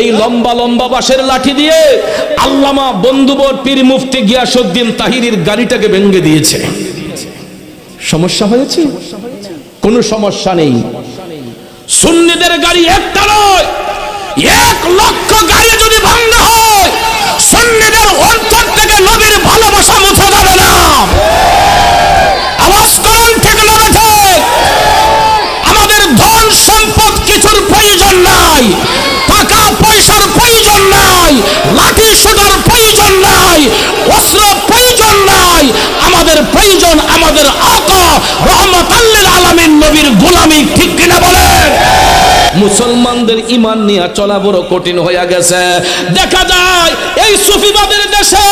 এই লম্বা লম্বা বাঁশের লাঠি দিয়ে আল্লামা বন্ধুবর পীর মুফতি গিয়াসউদ্দিন তাহিরির গাড়িটাকে ভেঙে দিয়েছে। সমস্যা হয়েছে? কোনো সমস্যা নেই। সুন্নিদের গাড়ি একটা নয়, 1,00,000 গাড়ি যদি ভাঙা হয়, সুন্নিদের অন্তর থেকে নবীর ভালোবাসা মুছে যাবে না। আওয়াজ করেন ঠিক না বেঠিক? আমাদের ধন সম্পদ কিছুর প্রয়োজন নাই, টাকা পয়সার প্রয়োজন নাই, লাঠি সোটার প্রয়োজন নাই, অস্ত্র প্রয়োজন নাই। আমাদের প্রয়োজন আমাদের আকা রহমাতুল লিল আলামিন নবীর গোলামি। ঠিক কিনা বলেন? মুসলমানদের ঈমান নিয়ে চলা বড় কঠিন হয়ে গেছে। দেখা যায় এই সুফিবাদের দেশে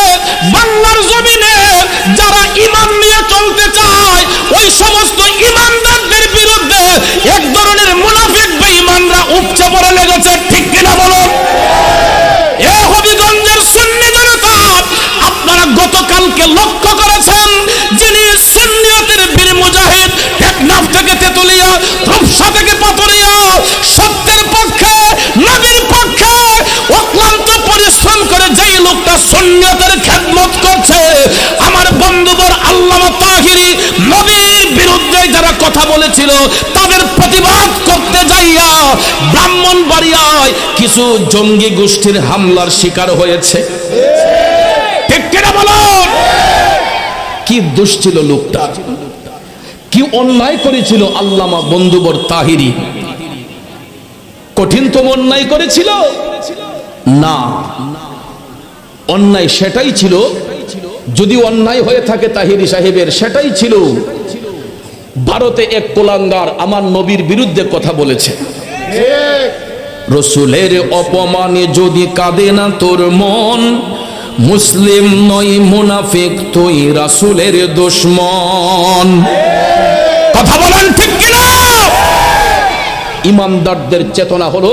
বাংলার জমিনে যারা ঈমান নিয়ে চলতে চায়, ওই সমস্ত ঈমানদারদের বিরুদ্ধে এক ধরনের মুনাফিক বেঈমানরা উপচে পড়ে লেগেছে। ঠিক কিনা বলেন? এ হবিগঞ্জের সুন্নি জনতা, আপনারা গতকালকে লক্ষ্য করেছেন, যিনি সুন্নিয়তের বীর মুজাহিদ, টেকনাফ থেকে তেতুলিয়া, রূপসা থেকে পাথরিয়া, সত্যের পক্ষে নবীর পক্ষে অক্লান্ত পরিশ্রম করে যেই লোকটা সুন্নিয়তের খেদমত করছে, আমার বন্ধুবর আল্লামা তাহিরি নবীর বিরুদ্ধে যারা কথা বলেছিল তাদের প্রতিবাদ করতে যাইয়া ব্রাহ্মণবাড়িয়ায় কিছু জঙ্গি গোষ্ঠীর হামলার শিকার হয়েছে। ঠিক কিনা বলুন? কি দোষ ছিল লোকটা? কি অন্যায় করেছিল আল্লামা বন্ধুবর তাহিরি? কঠিনতম অন্যায় করেছিল না। অন্যায় সেটাই ছিল, যদি অন্যায় হয়ে থাকে তাহিরি সাহেবের, সেটাই ছিল ভারতে এক কুলাঙ্গার আমার নবীর বিরুদ্ধে কথা বলেছে। রসুলের অপমানে যদি কাঁদে না তোর মন, মুসলিম নয় মুনাফিক তুই রাসূলের দুশমন। কথা বলেন ঠিক কিনা? ইমানদারদের চেতনা হলো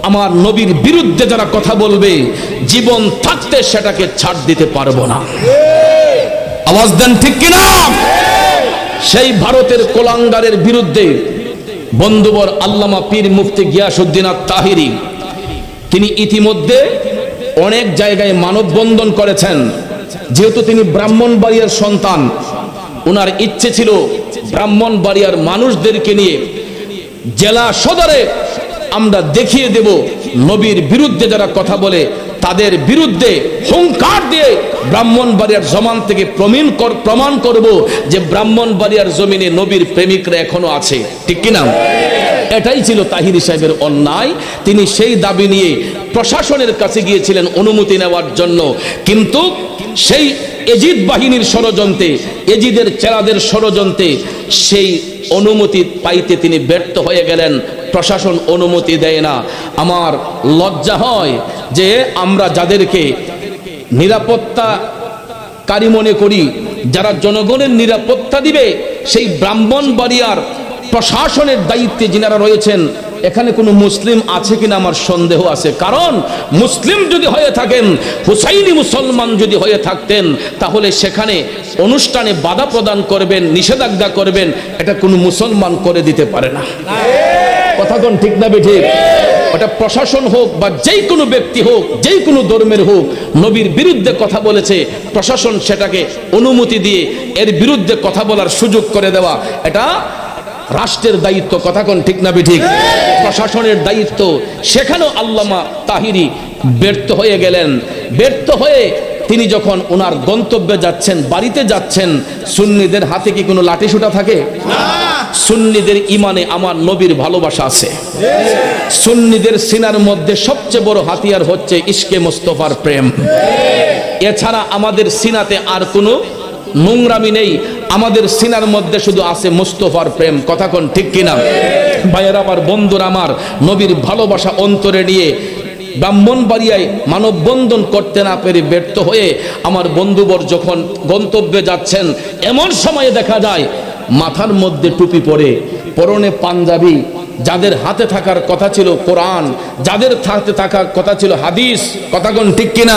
আমার নবীর বিরুদ্ধে যারা কথা বলবে, জীবন থাকতে সেটাকে ছাড় দিতে পারবো না। আওয়াজ দেন ঠিক কিনা? সেই ভারতের কোলাঙ্গারের বিরুদ্ধে বন্ধুবর আল্লামা পীর মুফতি গিয়াসউদ্দিন তাহিরি তিনি ইতিমধ্যে অনেক জায়গায় মানববন্ধন করেছেন। যেহেতু তিনি ব্রাহ্মণবাড়িয়ার সন্তান, ওনার ইচ্ছে ছিল ব্রাহ্মণবাড়িয়ার মানুষদেরকে নিয়ে জেলা সদরে আমরা দেখিয়ে দেব নবীর বিরুদ্ধে যারা কথা বলে তাদের বিরুদ্ধে হুঙ্কার দিয়ে ব্রাহ্মণবাড়িয়ার জমান থেকে প্রমাণ করব যে ব্রাহ্মণবাড়িয়ার জমিনে নবীর প্রেমিকরা এখনো আছে। ঠিক কিনা? এটাই ছিল তাহিরি সাহেবের অন্যায়। তিনি সেই দাবি নিয়ে প্রশাসনের কাছে গিয়েছিলেন অনুমতি নেওয়ার জন্য, কিন্তু সেই এজিদ বাহিনীর ষড়যন্ত্রে, এজিদের চেলাদের ষড়যন্ত্রে সেই অনুমতি পাইতে তিনি ব্যর্থ হয়ে গেলেন। প্রশাসন অনুমতি দেয় না। আমার লজ্জা হয় যে আমরা যাদেরকে নিরাপত্তাকারী মনে করি, যারা জনগণের নিরাপত্তা দিবে, সেই ব্রাহ্মণবাড়িয়ার প্রশাসনের দায়িত্বে যিনারা রয়েছেন, এখানে কোনো মুসলিম আছে কিনা আমার সন্দেহ আছে। কারণ মুসলিম যদি হয়ে থাকেন, হুসাইনি মুসলমান যদি হয়ে থাকতেন, তাহলে সেখানে অনুষ্ঠানে বাধা প্রদান করবেন, নিষেধাজ্ঞা করবেন, এটা কোনো মুসলমান করে দিতে পারে না। কথা কোন ঠিক না বেঠিক? ওটা প্রশাসন হোক বা যেই কোনো ব্যক্তি হোক, যেই কোনো ধর্মের হোক, নবীর বিরুদ্ধে কথা বলেছে, প্রশাসন সেটাকে অনুমতি দিয়ে এর বিরুদ্ধে কথা বলার সুযোগ করে দেওয়া, এটা রাষ্ট্রের দায়িত্ব। কথা কোন ঠিক না বেঠিক? প্রশাসনের দায়িত্ব। সেখানেও আল্লামা তাহিরি ব্যর্থ হয়ে গেলেন। ব্যর্থ হয়ে তিনি যখন ওনার গন্তব্যে যাচ্ছেন, বাড়িতে যাচ্ছেন, সুন্নিদের হাতে কি কোনো লাঠি সোটা থাকে? সুন্নিদের ইমানে আমার নবীর ভালোবাসা আছে। সুন্নিদের সিনার মধ্যে সবচেয়ে বড় হাতিয়ার হচ্ছে ইশকে মুস্তাফার প্রেম। এছাড়া আমাদের সিনাতে আর কোনো নোংরামি নেই। আমাদের সিনার মধ্যে শুধু আছে মুস্তাফার প্রেম। কথা কোন ঠিক কিনা? ভাইয়ের আমার, বন্ধুরা আমার, নবীর ভালোবাসা অন্তরে নিয়ে ব্রাহ্মণবাড়িয়ায় মানববন্ধন করতে না পেরে ব্যর্থ হয়ে আমার বন্ধুবর যখন গন্তব্যে যাচ্ছেন, এমন সময়ে দেখা যায় মাথার মধ্যে টুপি পরে, পরনে পাঞ্জাবি, যাদের হাতে থাকার কথা ছিল কোরআন, যাদের হাতে থাকার কথা ছিল হাদিস। কথা কোন ঠিক কিনা?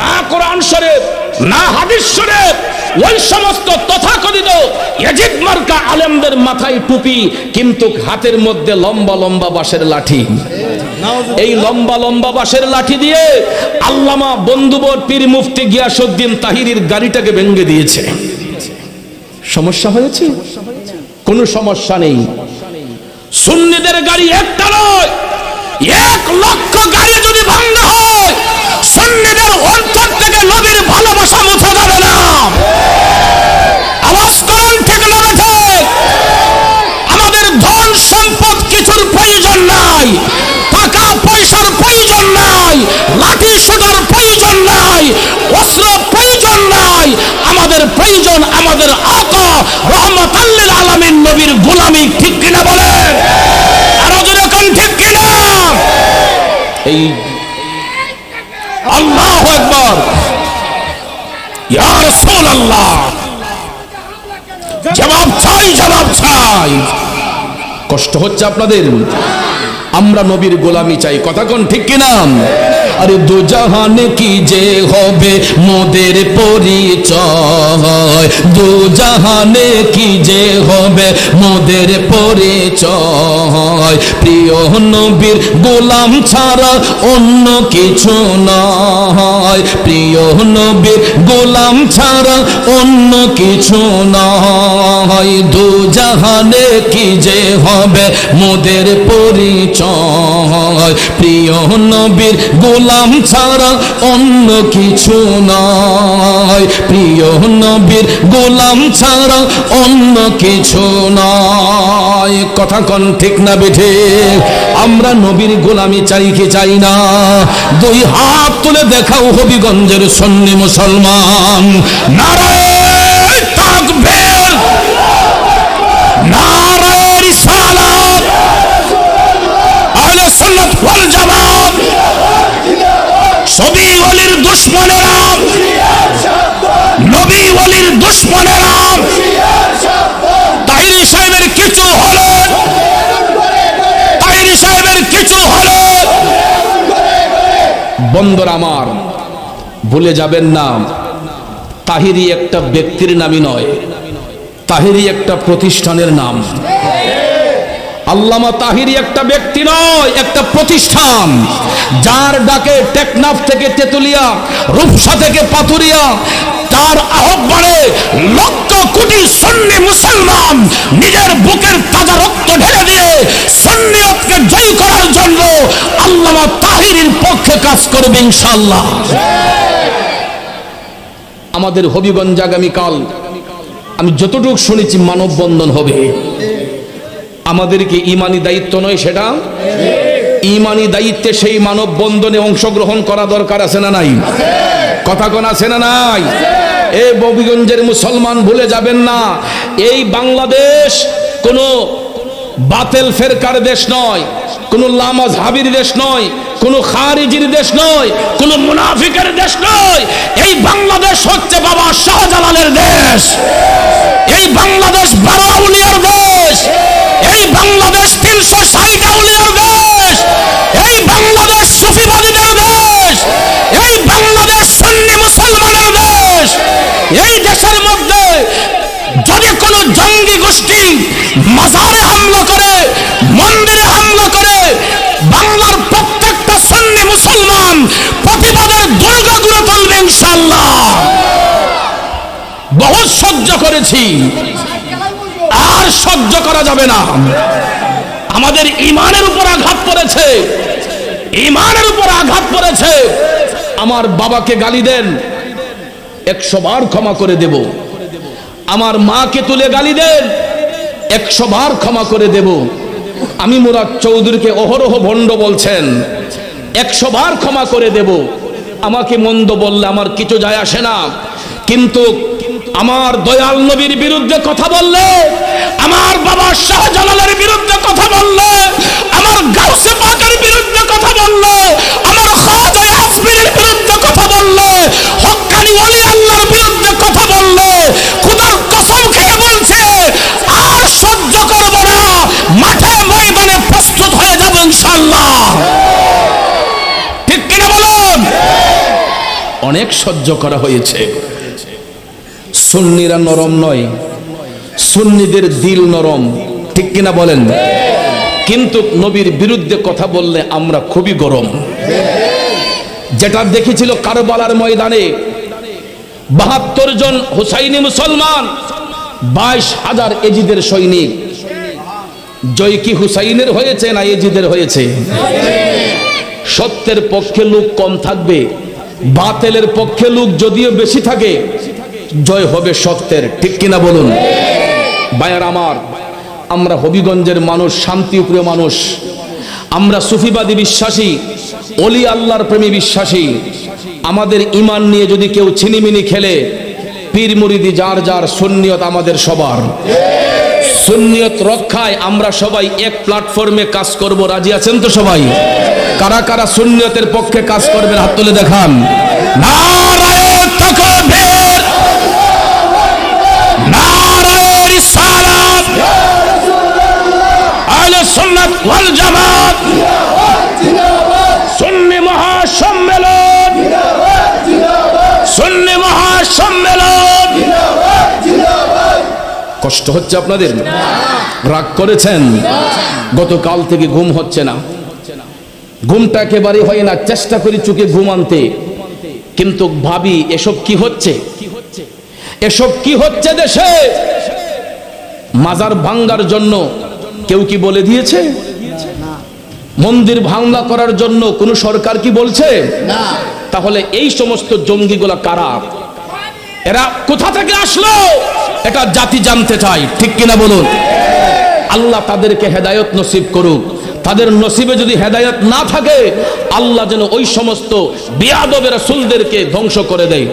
না কোরআন শরীফ, না হাদিস শরীফ, ওই সমস্ত তথাকথিত ইয়াজিদ মার্কা আলেমদের মাথায় টুপি, কিন্তু হাতের মধ্যে লম্বা লম্বা বাঁশের লাঠি। এই লম্বা লম্বা বাঁশের লাঠি দিয়ে আল্লামা বন্ধুবর পীর মুফতি গিয়াসউদ্দিন তাহিরির গাড়িটাকে ভেঙে দিয়েছে। সমস্যা হয়েছে? কোনো সমস্যা নেই। সুন্নিদের গাড়ি একটা নয়, 1 লক্ষ গাড়ি যদি ভাঙা হয়, সুন্নিদের অন্তর থেকে নবীর ভালোবাসা মুছে যাবে না। আওয়াজ করেন ঠিক না ঠিক? আমাদের ধন সম্পদ কিছুর প্রয়োজন নাই, টাকা পয়সার প্রয়োজন নাই, লাঠি সোটার প্রয়োজন নাই, অস্ত্র প্রয়োজন নাই। আমাদের প্রয়োজন আমাদের আকা রহমাতুল লিল আলামিন নবীর গোলামি। ঠিক কিনা বলেন? আরো জোরে কোন ঠিক কিনা? এই আল্লাহু আকবার, ইয়া রাসূলুল্লাহ। জবাব চাই, জবাব চাই। কষ্ট হচ্ছে আপনাদের? আমরা নবীর গোলামি চাই, কথা কোন ঠিক কিনা? আরে দু জাহানে কি যে হবে মোদের পরিচয়, দু জাহানে কি যে হবে মোদের পরিচয়, প্রিয় নবীর গোলাম ছাড়া অন্য কিছু নয়, প্রিয় নবীর গোলাম ছাড়া অন্য কিছু নয়, দু জাহানে কি যে হবে মোদের পরিচয়, প্রিয় নবীর গোলাম ছাড়া অন্য কিছু নয়, প্রিয় নবীর গোলাম ছাড়া অন্য কিছু নয়। কথা কোন ঠিক না বেঠে? আমরা নবীর গোলামি চাই কি চাই না? 2 হাত তুলে দেখাও হবিগঞ্জের সুন্নি মুসলমান। নারায়ে তাকবীর, নারায়ে রিসালাত, আহলে সুন্নাত ওয়াল জামাত। নবী ওলির দুশমনেরা, নবী ওলির দুশমনেরা তাহিরি সাহেবের কিছু হলে, তাহিরি সাহেবের কিছু হলে, বন্ধুরা আমার ভুলে যাবেন না, তাহিরি একটা ব্যক্তির নামই নয়, তাহিরি একটা প্রতিষ্ঠানের নাম। আল্লামা তাহিরি একটা ব্যক্তি নয়, একটা প্রতিষ্ঠান, যার ডাকে টেকনাফ থেকে তেতুলিয়া, রূপসা থেকে পাথুরিয়া, তার আহ্বানে লক্ষ কোটি সুন্নি মুসলমান নিজের বুকের তাজা রক্ত ঢেলে দিয়ে সুন্নিয়তকে জয় করার জন্য আল্লামা তাহিরির পক্ষে কাজ করবে ইনশাআল্লাহ। আমাদের হবিগঞ্জ আগামীকাল আমি যতটুকু শুনেছি মানববন্ধন হবে। আমাদেরকে ইমানি দায়িত্ব নয় সেটা? ইমানি দায়িত্বে সেই মানববন্ধনে অংশগ্রহণ করা দরকার আছে না নাই? কথা কোন আছে না নাই? এই হবিগঞ্জের মুসলমান ভুলে যাবেন না, এই বাংলাদেশ কোনো বাতিল ফেরকার দেশ নয়, কোনো লামাযহাবির দেশ নয়, কোনো খারিজির দেশ নয়, কোনো মুনাফিকের দেশ নয়। এই বাংলাদেশ হচ্ছে বাবা শাহজালালের দেশ, এই বাংলাদেশ বাবা আউলিয়ার দেশ, এই বাংলাদেশ 360 আউলিয়ার দেশ, এই বাংলাদেশ সুফিবাদীদের দেশ, এই বাংলাদেশ সুন্নি মুসলমানের দেশ। এই দেশের মধ্যে যদি কোন জঙ্গি গোষ্ঠী মাজারে হামলা করে, মন্দিরে হামলা করে, বাংলার প্রত্যেকটা সুন্নি মুসলমান প্রতিবাদের দুর্গ গড়ে তুলবে ইনশাআল্লাহ। বহুত সহ্য করেছি, আর সহ্য করা যাবে না। আমাদের ইমানের উপর আঘাত পড়েছে, ইমানের উপর আঘাত পড়েছে। আমার বাবাকে গালি দেন, 100 বার ক্ষমা করে দেব। আমার মাকে তুলে গালি দেন, 100 বার ক্ষমা করে দেব। আমি মুরাদ চৌধুরীকে অহরহ ভণ্ড বলছেন, 100 বার ক্ষমা করে দেব। আমাকে মন্দ বললে আমার কিছু যায় আসে না, কিন্তু আমার দয়াল নবীর বিরুদ্ধে কথা বললে, আমার বাবা শাহজালালের বিরুদ্ধে কথা বললে, আমার গাউসে পাকের বিরুদ্ধে কথা বললে, আমার খাজা আজমিরের বিরুদ্ধে কথা বললে, হক্কানি ওলি আল্লাহর বিরুদ্ধে কথা বললে, খোদার কসম খেয়ে বলছে আর সহ্য করব না, মাঠে ময়দানে প্রস্তুত হয়ে যাব ইনশাআল্লাহ। ঠিক কিনা বলুন? অনেক সহ্য করা হয়েছে, সুন্নিরা নরম নয়, সুন্নিদের দিল নরম, ঠিক কিনা বলেন? কিন্তু নবীর বিরুদ্ধে কথা বললে আমরা খুবই গরম। যেটা দেখেছিল কারবালার ময়দানে ৭২ জন হুসাইনি মুসলমান, ২২,০০০ এজিদের সৈনিক। জয় কি হুসাইনের হয়েছে না এজিদের হয়েছে? সত্যের পক্ষে লোক কম থাকবে, বাতিলের পক্ষে লোক যদিও বেশি থাকে, জয় হবে সত্যের, ঠিক কিনা বলুন? ভাইয়ার আমার, আমরা হবিগঞ্জের মানুষ, শান্তিপ্রিয় মানুষ, আমরা সুফিবাদী বিশ্বাসী, ওলি আল্লাহর প্রেমী বিশ্বাসী। আমাদের ঈমান নিয়ে যদি কেউ ছিনিমিনি খেলে, পীর মুরিদি যার যার, সুন্নিয়ত আমাদের সবার। সুন্নিয়ত রক্ষায় আমরা সবাই এক প্ল্যাটফর্মে কাজ করব, রাজি আছেন তো সবাই? কারা কারা সুন্নিয়তের পক্ষে কাজ করবেন হাত তুলে দেখান। নারায়ে তাকবীর, নারায়ে রিসালাত, আহলে সুন্নাত ওয়াল জামাত, সুন্নি মহাসম্মেলন, সুন্নি মহাসম্মেলন। কষ্ট হচ্ছে আপনাদের? রাগ করেছেন? গতকাল থেকে ঘুম হচ্ছে না, ঘুমটা একেবারে হয় না, চেষ্টা করি চোখে ঘুম আনতে, কিন্তু ভাবি এসব কি হচ্ছে, এসব কি হচ্ছে দেশে? মাজার ভাঙ্গার জন্য কেউ কি বলে দিয়েছে? মন্দির ভাঙা করার জন্য কোন সরকার কি বলছে? তাহলে এই সমস্ত জঙ্গিগুলা কারা? এরা কোথা থেকে আসলো? এটা জাতি জানতে চায়, ঠিক কিনা বলুন? আল্লাহ তাদেরকে হেদায়েত নসিব করুক। তাদের নসিবে যদি হেদায়েত না থাকে, আল্লাহ যেন ওই সমস্ত বিয়াদব রাসূলদেরকে ধ্বংস করে দেয়।